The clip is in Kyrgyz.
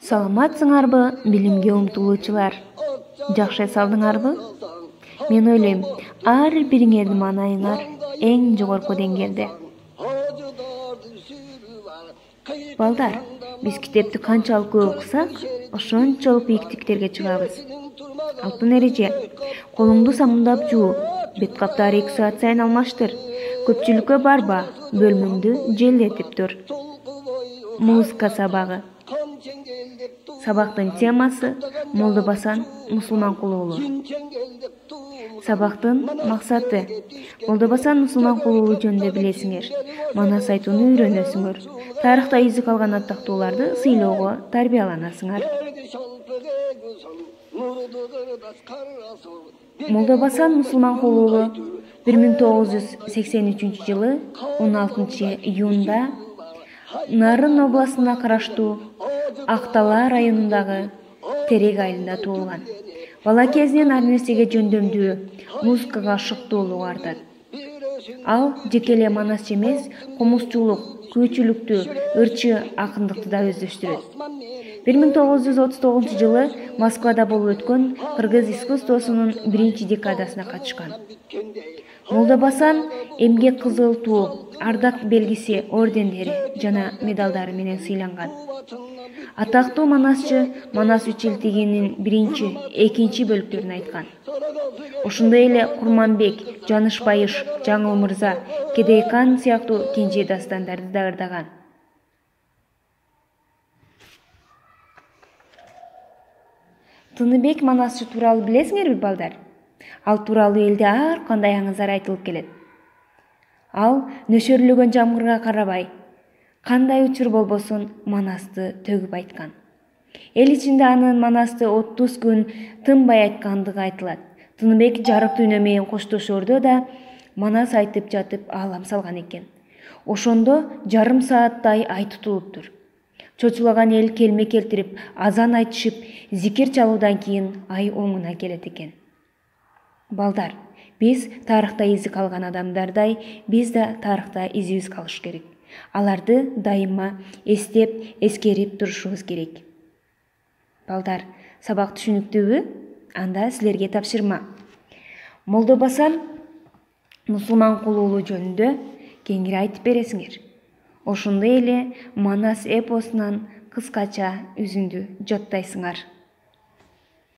Саламатсыңарбы, билимге умтулуучулар? Жакшы салдыңарбы? Мен ойлойм, ар бириңердин маанайыңар эң жогорку деңгээлде. Балдар, биз китепти канчалык көп окусак, ошончолук бийиктиктерге чыгабыз. Алтын эреже: колуңду самындап жуу, бет каптары 2 саат сайын алмаштыр. Көпчүлүккө барба, бөлмөңдү желдетип тур. Музыка сабагы. Сабактын темасы Молдобасан мусулманкул уулу. Сабактын максаты: Молдобасан мусулманкул уулу жөнүндө билесиңер, манас айтууну үйрөнөсүңөр, тарыхта изди калган аттактууларды сыйлоого тарбияланасыңар. Молдобасан мусулманкул уулу 1983-жылы 16-июнда Нарын областына караштуу Актала районундагы Терек айылында туулган. Бала кезинен ар нерсеге жөндөмдүү, музыкага шыктуулук артат. Ал жеке эле манасчы эмес, комузчулук, күүчүлүктү, ырчы акындыкты да өздөштүрөт. 1939-жылы Москвада болуп өткөн кыргыз искусствосунун 1-декадасына катышкан. Молдобасан эмгек кызыл туу, ардак белгиси, ордендери жана медалдары менен сыйланган. Атактуу манасчы Манас үчилтигинин 1-2 бөлүктөрүн айткан. Ошондой эле Курманбек, Жанышбайыш, Жаңыл мырза, Кедейкан сыяктуу кенже дастандарды да ырдаган. Тыныбек манасчы тууралуу билесиңерби, балдар? Ал тууралуу элде ар кандай аңыздар айтылып келет. Ал нөшөрлөгөн жамгырга карабай, кандай учур болбосун манасты төгүп айткан. Эл ичинде анын манасты 30 күн тынбай айткандыгы айтылат. Тыныбек жарык дүйнө менен коштошордо да манас айтып жатып аалам салган экен. Ошондо жарым сааттай ай тутулуптур. Чочулаган эл келме келтирип, азан айтышып, зикир чалуудан кийин ай оңуна келет экен. Балдар, биз тарыхта изи калган адамдардай, биз да тарыхта изибиз калыш керек. Аларды дайыма эстеп, эскерип турушубуз керек. Балдар, сабак түшүнүктүүбү? Анда силерге тапшырма. Молдобасан мусулманкул уулу жөнүндө кеңири айтып бересиңер. Ошондой эле Манас эпосунан кыскача үзүндү жаттайсыңар.